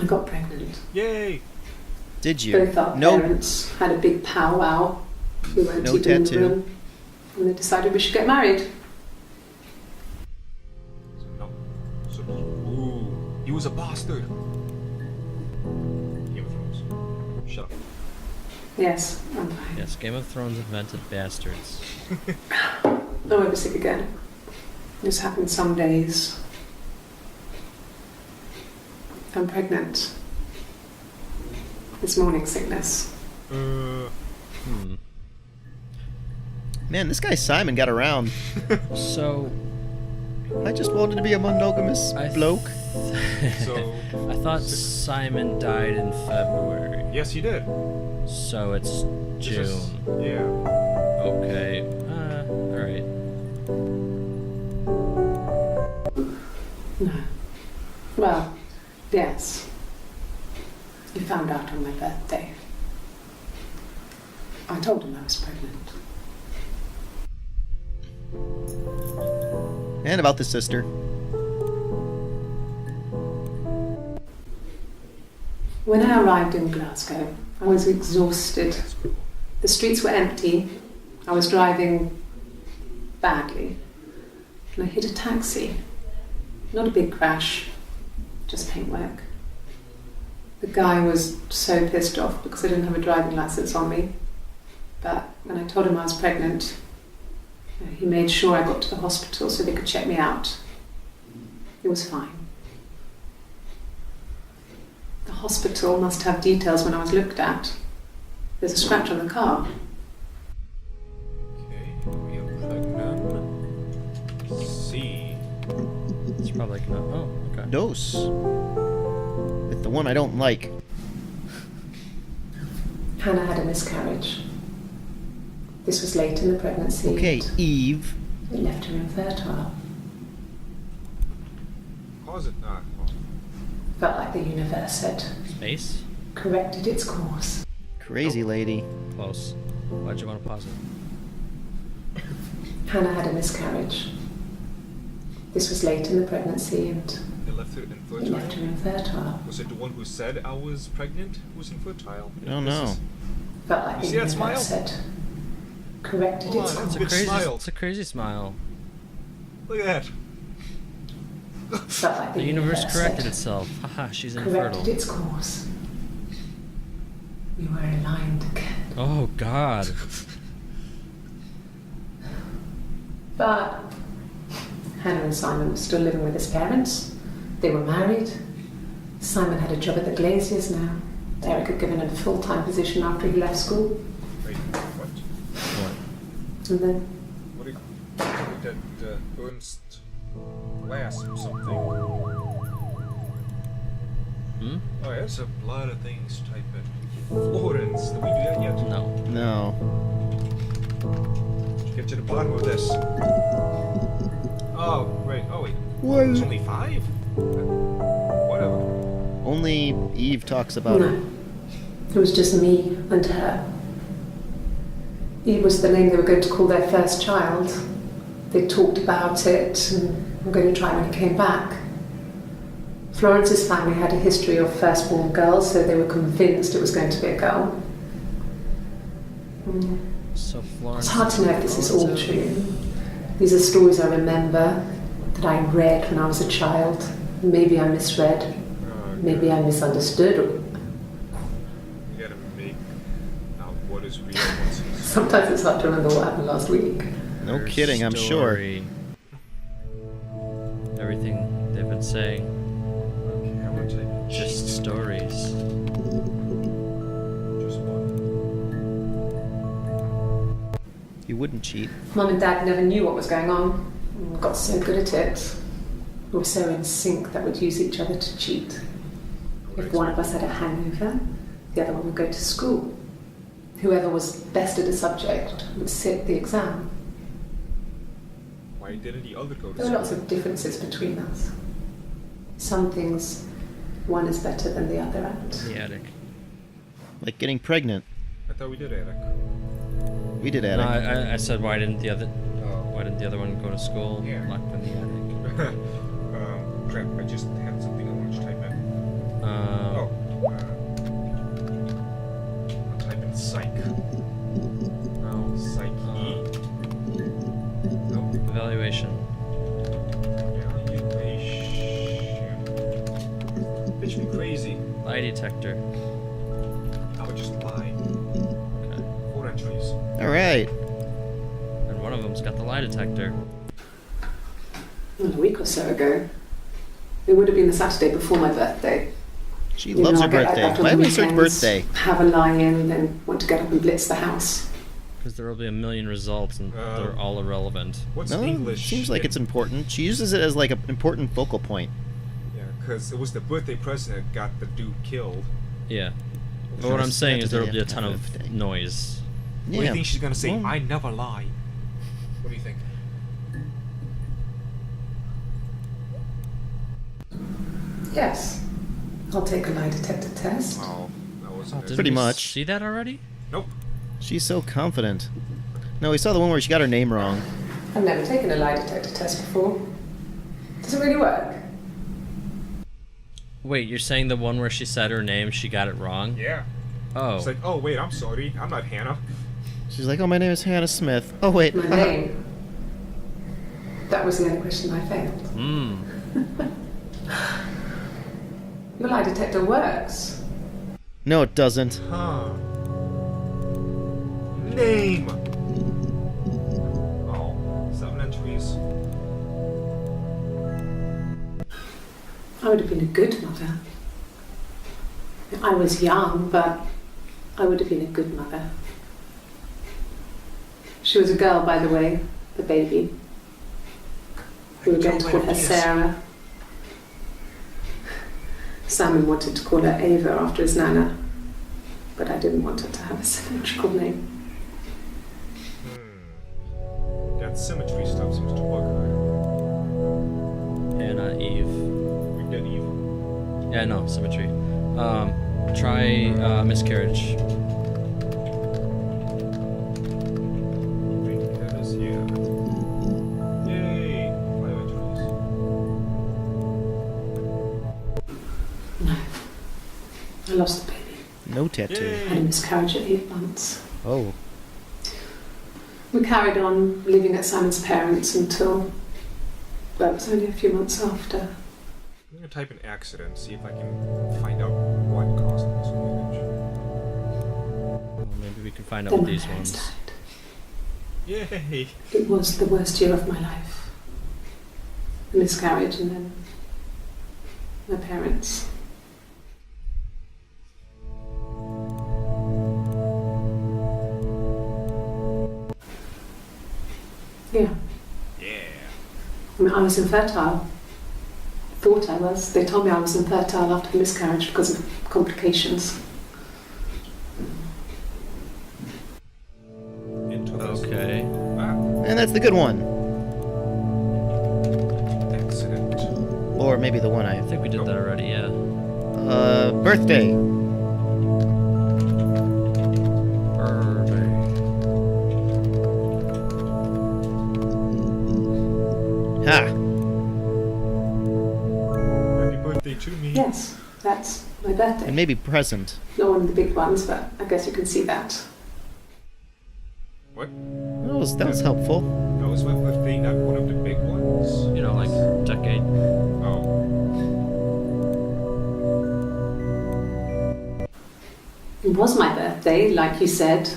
I got pregnant. Yay! Did you? Both our parents had a big powwow. We weren't No even in the tattoo. room. And they decided we should get married. Ooh, he was a bastard. Game of Thrones. Shut up. Yes, I'm fine. Yes, Game of Thrones invented bastards. I won't be sick again. This happens some days. I'm pregnant. It's morning sickness. Man, this guy Simon got around. So, I just wanted to be a monogamous bloke. So, I thought Simon died in February. yes, he did. So it's June. Yeah. Okay. Alright. No. Well, yes. You found out on my birthday. I told him I was pregnant. And about the sister. When I arrived in Glasgow, I was exhausted. The streets were empty. I was driving badly. And I hit a taxi. Not a big crash, just paintwork. The guy was so pissed off because I didn't have a driving license on me. But when I told him I was pregnant, he made sure I got to the hospital so they could check me out. It was fine. The hospital must have details when I was looked at. There's a scratch on the car. Okay, we have pregnant. C. It's probably not. Oh, okay. Dose. With the one I don't like. Hannah had a miscarriage. This was late in the pregnancy. Okay, Eve. It left her infertile. Pause it. Felt like the universe had Space? corrected its course. Crazy lady. Close. Why'd you want to pause it? Hannah had a miscarriage. This was late in the pregnancy and It left her it infertile. left her infertile. Was it the one who said I was pregnant who was infertile? I don't know. Felt like You the see that universe smile? had corrected Hold its on, course. Big smile. It's a crazy smile. Look at that. Felt like The universe corrected had itself. Haha, she's corrected infertile. its course. We were aligned again. Oh God. But Hannah and Simon were still living with his parents. They were married. Simon had a job at the Glaziers now. Eric had given him a full-time position after he left school. Wait, what? What? And then What did that Ernst glass or something? Hmm? Oh, that's a lot of things type in. Florence, did we do that yet? No. No. Let's get to the bottom of this. Oh, wait, What? It's only 5? Whatever. Only Eve talks about no, it. it was just me and her. Eve was the name they were going to call their first child. They talked about it and were going to try when he came back. Florence's family had a history of firstborn girls, so they were convinced it was going to be a girl. So Florence. It's hard to know if this is all true. These are stories I remember that I read when I was a child. Maybe I misread. Maybe I misunderstood. Or You gotta make out what is real, what's sometimes it's hard to remember what happened last week. No Her kidding, I'm sure. story. Everything they've been saying. Okay, I'm gonna take Just stories. just one. You wouldn't cheat. Mum and Dad never knew what was going on. We got so good at it. We were so in sync that we'd use each other to cheat. If one of us had a hangover, the other one would go to school. Whoever was best at a subject would sit the exam. Why didn't the other go to There were lots school? of differences between us. Some things one is better than the other at. The attic. Like getting pregnant. I thought we did Eric. We did No, attic. I said why didn't the other one go to school? Yeah. Locked in the attic. Crap, I just had something I wanted to type in. Oh, crazy. Lie detector. I would just lie. Okay. 4 entries. All right. And one of them's got the lie detector. Well, a week or so ago. It would have been the Saturday before my birthday. She You loves know, her I get birthday. back on Why the would we search weekends, birthday? Have a lie-in, then want to get up and blitz the house. Because there will be a million results and they're all irrelevant. What's No, English? seems like it's important. She uses it as like an important focal point. Yeah, because it was the birthday present that got the dude killed. Yeah. But what I'm saying is there will be a ton of Birthday. noise. What do you think she's gonna say? Well, I never lie. What do you think? Yes. I'll take a lie detector test. Oh, that wasn't Didn't it. Pretty we much. See that already? Nope. She's so confident. No, we saw the one where she got her name wrong. I've never taken a lie detector test before. Does it really work? Wait, you're saying the one where she said her name, she got it wrong? Yeah. Oh. It's like, oh wait, I'm sorry, I'm not Hannah. She's like, oh, my name is Hannah Smith. Oh, wait. My name. That was the only question I failed. Hmm. Your lie detector works. No, it doesn't. Huh. Name. Oh, 7 entries. I would have been a good mother. I was young, but I would have been a good mother. She was a girl, by the way, the baby. We were going to call her Sarah. Simon wanted to call her Ava after his nana, but I didn't want her to have a symmetrical name. That symmetry stuff seems to work. Hannah, Eve. We did Eve. Yeah, no, symmetry. Try miscarriage. Wait, that is, yeah. Yay! 5 entries. No. I lost the baby. No tattoo. Yay! I had a miscarriage at 8 months. Oh. We carried on living at Simon's parents until, well, it was only a few months after. I'm gonna type in accident, see if I can find out what caused the miscarriage. Well, maybe we can find out Then with my these parents ones. died. Yay! It was the worst year of my life. A miscarriage and then my parents. Yeah. Yeah. I mean, I was infertile. Thought I was. They told me I was infertile after the miscarriage because of complications. Into this. Okay. Ah, And that's the good one. accident. Or maybe the one I think we did that already, yeah. birthday. Ha! Happy birthday to me. Yes, that's my birthday. And maybe present. Not one of the big ones, but I guess you can see that. What? That was helpful. That was my birthday, not one of the big ones. You know, like decade. Oh. It was my birthday, like you said.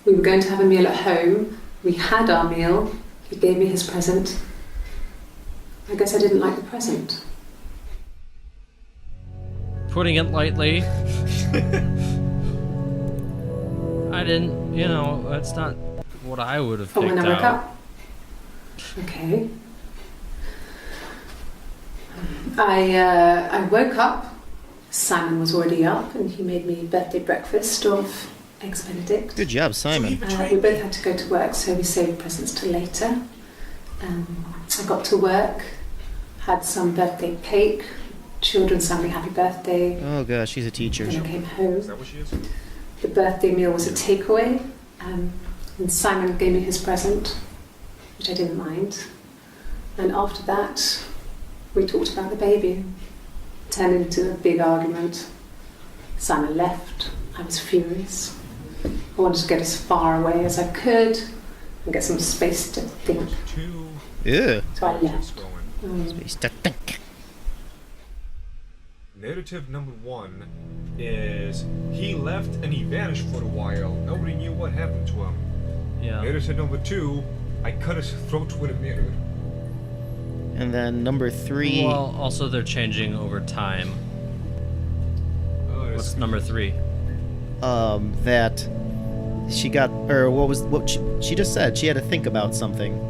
We were going to have a meal at home. We had our meal. He gave me his present. I guess I didn't like the present. Putting it lightly. I didn't, you know, that's not what I would have Oh, picked when I woke out. up. Okay. I woke up. Simon was already up, and he made me birthday breakfast of eggs Benedict. Good job, Simon. We both had to go to work, so we saved presents till later. I got to work, had some birthday cake. Children sang me happy birthday. Oh gosh, she's a teacher. Then I came Is home. that what she is? The birthday meal was a takeaway, and Simon gave me his present, which I didn't mind. And after that, we talked about the baby. Turned into a big argument. Simon left. I was furious. I wanted to get as far away as I could and get some space to think. 2. Ew. So I left. Going. Space to think. narrative number 1 is he left and he vanished for a while. Nobody knew what happened to him. Yeah. Narrative number 2, I cut his throat with a mirror. And then number 3. Well, also they're changing over time. Oh, What's number 3? That she got, or what she just said. She had to think about something.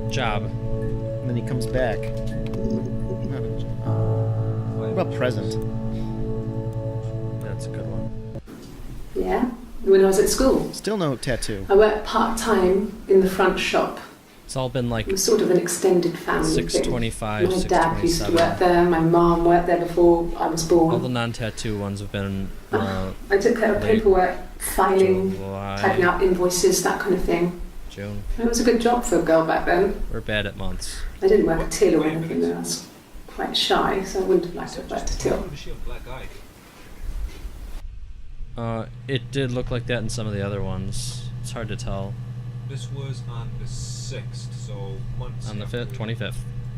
Job. And then he comes back. Not a job. What about present? That's a good one. Yeah, when I was at school. Still no tattoo. I worked part-time in the front shop. It's all been like It was sort of an extended family 625, thing. My dad used to 627. work there, my mom worked there before I was born. All the non-tattoo ones have been I took care of late paperwork, filing, July, typing out invoices, that kind of thing. June. It was a good job for a girl back then. We're bad at months. I didn't work a till or anything though. I was quite shy, so I wouldn't have liked to have worked a till. Does she have black eye? It did look like that in some of the other ones. It's hard to tell. This was on the 6th, so months. On the after 25th.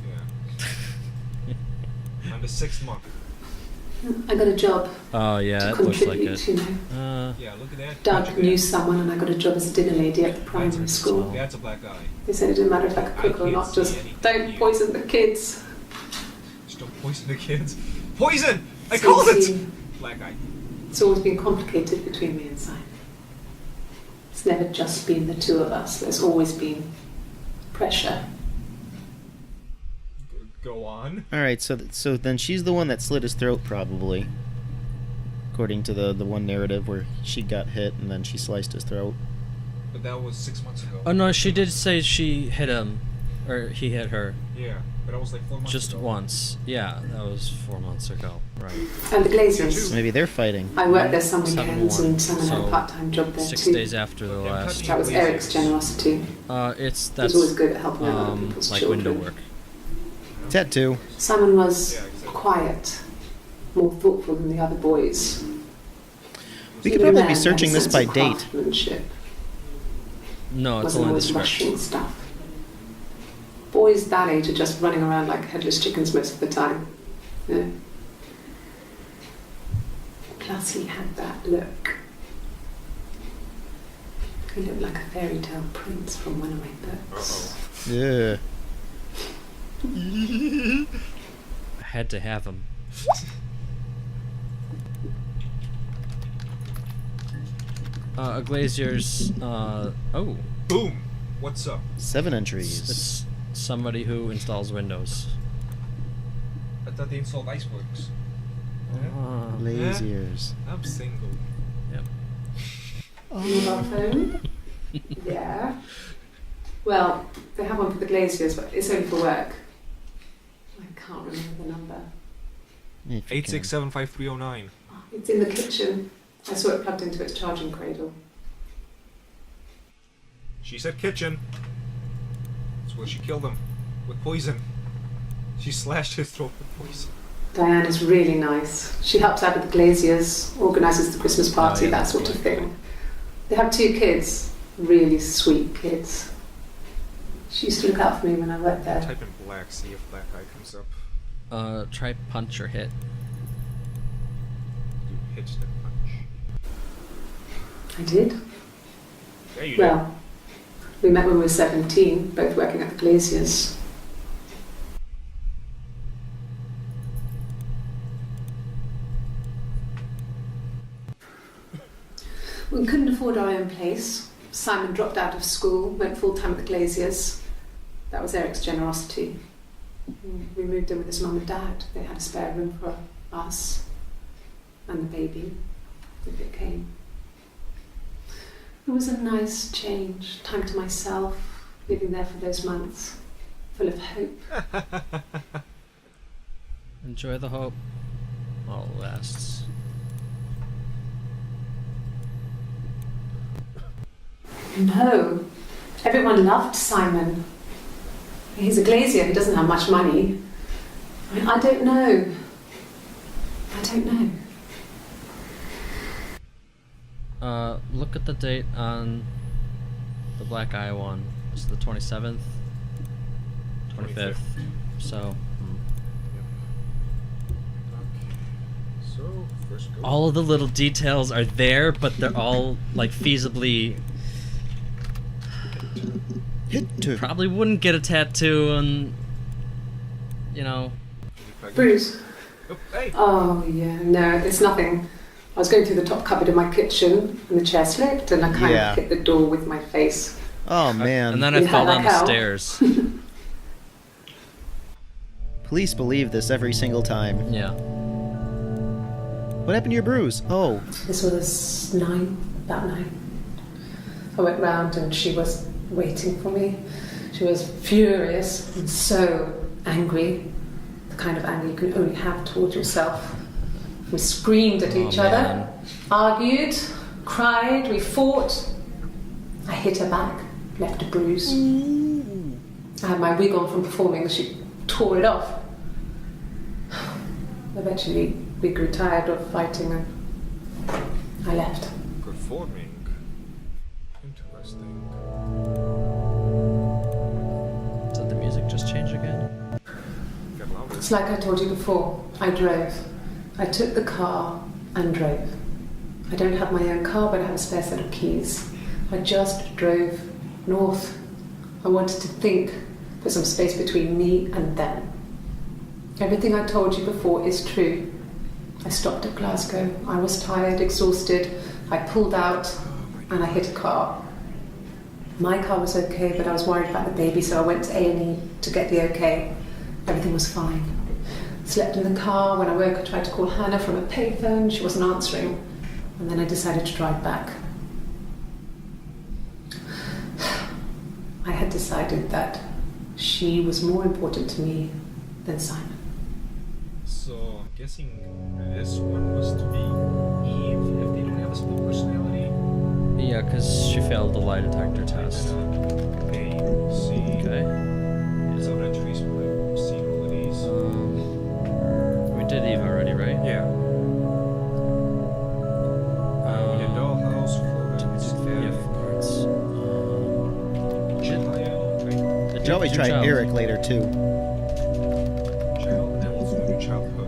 Yeah. On the 6th month. I got a job Oh yeah, to it looks like contribute, it. you know. Yeah, look at that. Doug knew someone and I got a job as a dinner lady at the primary school. That's a black eye. They said it didn't matter if I could cook or not, just don't poison the kids. Just don't poison the kids. Poison! I So called you see, it! Black eye. It's always been complicated between me and Simon. It's never just been the two of us. There's always been pressure. Go on. All right, so then she's the one that slit his throat, probably, according to the one narrative where she got hit and then she sliced his throat. But that was 6 months ago. Oh no, she did say she hit him, or he hit her. Yeah, but that was like 4 months Just ago. once. Yeah, that was 4 months ago. Right. And the Glaziers. Maybe they're fighting. I worked there some 7-1. weekends and Simon had a So, part-time job there 6 too. days after the last. That was Eric's generosity. It's He that's was always good at helping out other people's like children. window work. Tattoo. Simon was quiet, more thoughtful than the other boys. We He could was a probably man be who searching had a this sense by of date. craftsmanship. No, it's Wasn't only the always script. rushing stuff. Boys that age are just running around like headless chickens most of the time. Yeah. Plus he had that look. He looked like a fairy tale prince from one of my books. Yeah. I had to have him. A Glazier's. Oh, Boom! What's up? 7 entries. it's somebody who installs Windows. I thought they installed icebergs. Laziers. I'm single. Yep. Mobile phone? Yeah. Well, they have one for the Glaziers, but it's only for work. I can't remember the number. If you can. 8675309. Oh, it's in the kitchen. I saw it plugged into its charging cradle. She said kitchen. That's where she killed him. With poison. She slashed his throat with poison. Diane is really nice. She helps out with the Glaziers, organises the Christmas party, yeah, that that's sort of really thing. They have 2 kids, really sweet kids. She used to look out for me when I worked there. Type in black, see if black eye comes up. Try punch or hit. You hit the punch. I did. Yeah, you Well, we met when we were 17, both working at the Glaziers. We couldn't afford our own place. Simon dropped out of school, went full-time at the Glaziers. That was Eric's generosity. We moved in with his mum and dad. They had a spare room for us and the baby, if it came. It was a nice change, time to myself, living there for those months, full of hope. Enjoy the hope. All lasts. No, everyone loved Simon. He's a glazier, he doesn't have much money. I don't know. I don't know. Look at the date on the Black Eye one. It's the 27th? 25th. So, So, first go. all of the little details are there, but they're all like feasibly probably wouldn't get a tattoo, and you know. Bruce. Oh, hey. Oh, yeah, no, it's nothing. I was going through the top cupboard in my kitchen and the chair slipped and I kind of hit the door with my face. Oh, man. And then I Yeah, fell like down the hell. stairs. Police believe this every single time. Yeah. What happened to your bruise? Oh, This was about 9. I went round and she was waiting for me. She was furious and so angry, the kind of anger you can only have towards yourself. We screamed at each other, man. argued, cried, we fought. I hit her back, left a bruise. I had my wig on from performing and she tore it off. Eventually, we grew tired of fighting and I left. Performing. Interesting. Did the music just change again? Get louder. It's like I told you before, I drove. I took the car and drove. I don't have my own car, but I have a spare set of keys. I just drove north. I wanted to think, put some space between me and them. Everything I told you before is true. I stopped at Glasgow. I was tired, exhausted. I pulled out and I hit a car. My car was okay, but I was worried about the baby, so I went to A&E to get the okay. Everything was fine. Slept in the car. When I woke, I tried to call Hannah from a payphone. She wasn't answering. And then I decided to drive back. I had decided that she was more important to me than Simon. So, I'm guessing this one was to be Eve if they don't have a split personality. Yeah, because she failed the lie detector test. A, C. Okay. There's other entries where I've seen all of these. We did Eve already, right? Yeah. We did Dollhouse, Florida, we did Yeah, Fifth. Florence. Child, you can always try Eric later, too. Child, Devil's New Childhood.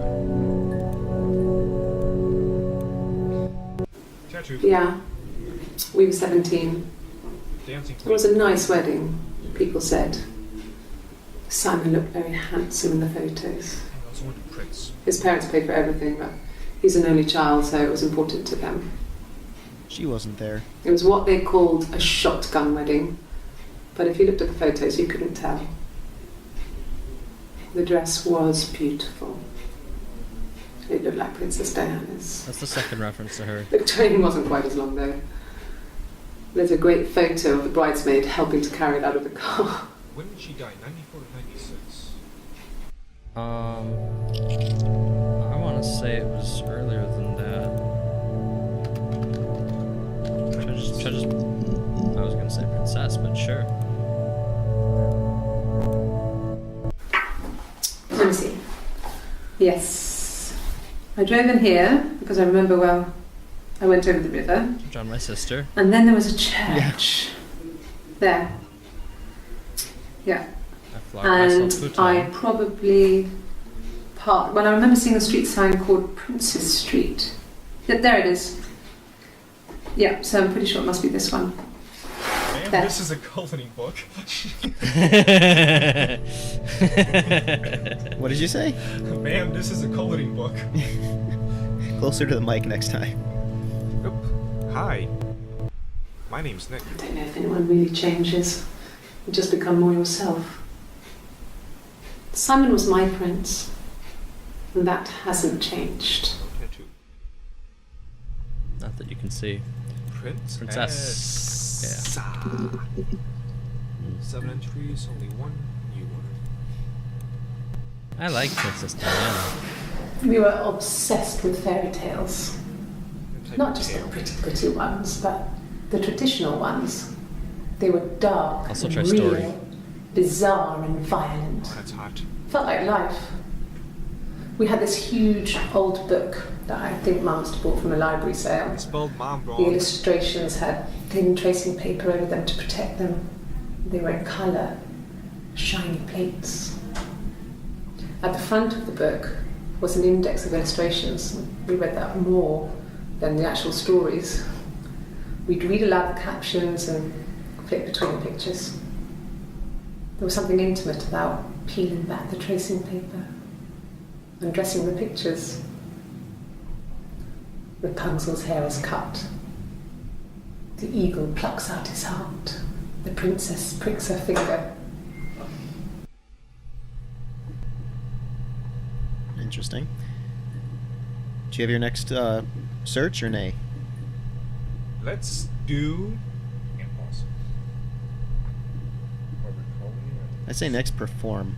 Tattoo. Yeah, we were 17. Dancing It was a nice wedding, people said. Simon looked very handsome in the photos. I also wanted Prince. His parents paid for everything, but he's an only child, so it was important to them. She wasn't there. It was what they called a shotgun wedding, but if you looked at the photos, you couldn't tell. The dress was beautiful. It looked like Princess Diana's. That's the second reference to her. The train wasn't quite as long though. There's a great photo of the bridesmaid helping to carry it out of the car. When did she die? 94 to 96? I want to say it was earlier than that. Should I just I was gonna say princess, but sure. Let me see. Yes. I drove in here because I remember well I went over the river. John, my sister. And then there was a church. There. Yeah. I flogged myself And 2 I times. probably parked. Well, I remember seeing a street sign called Princess Street. Yeah, there it is. Yeah, so I'm pretty sure it must be this one. Man, There. this is a coloring book. What did you say? Man, this is a coloring book. Closer to the mic next time. Oop. Hi. My name's Nick. I don't know if anyone really changes. You just become more yourself. Simon was my prince, and that hasn't changed. Tattoo. Not that you can see. Princess. Yeah. 7 entries, only one new one. I like Princess Diana. We were obsessed with fairy tales. Type Not of just the tail. pretty ones, but the traditional ones. They were dark Also and try real, story. bizarre and violent. Oh, that's hot. Felt like life. We had this huge old book that I think Mum must have bought from a library sale. I spelled mom The wrong. illustrations had thin tracing paper over them to protect them. They were in colour, shiny plates. At the front of the book was an index of illustrations. We read that more than the actual stories. We'd read aloud the captions and flip between the pictures. There was something intimate about peeling back the tracing paper, undressing the pictures. Rapunzel's hair is cut. The eagle plucks out his heart. The princess pricks her finger. Interesting. Do you have your next search or nay? Let's do impulse. I say next performing.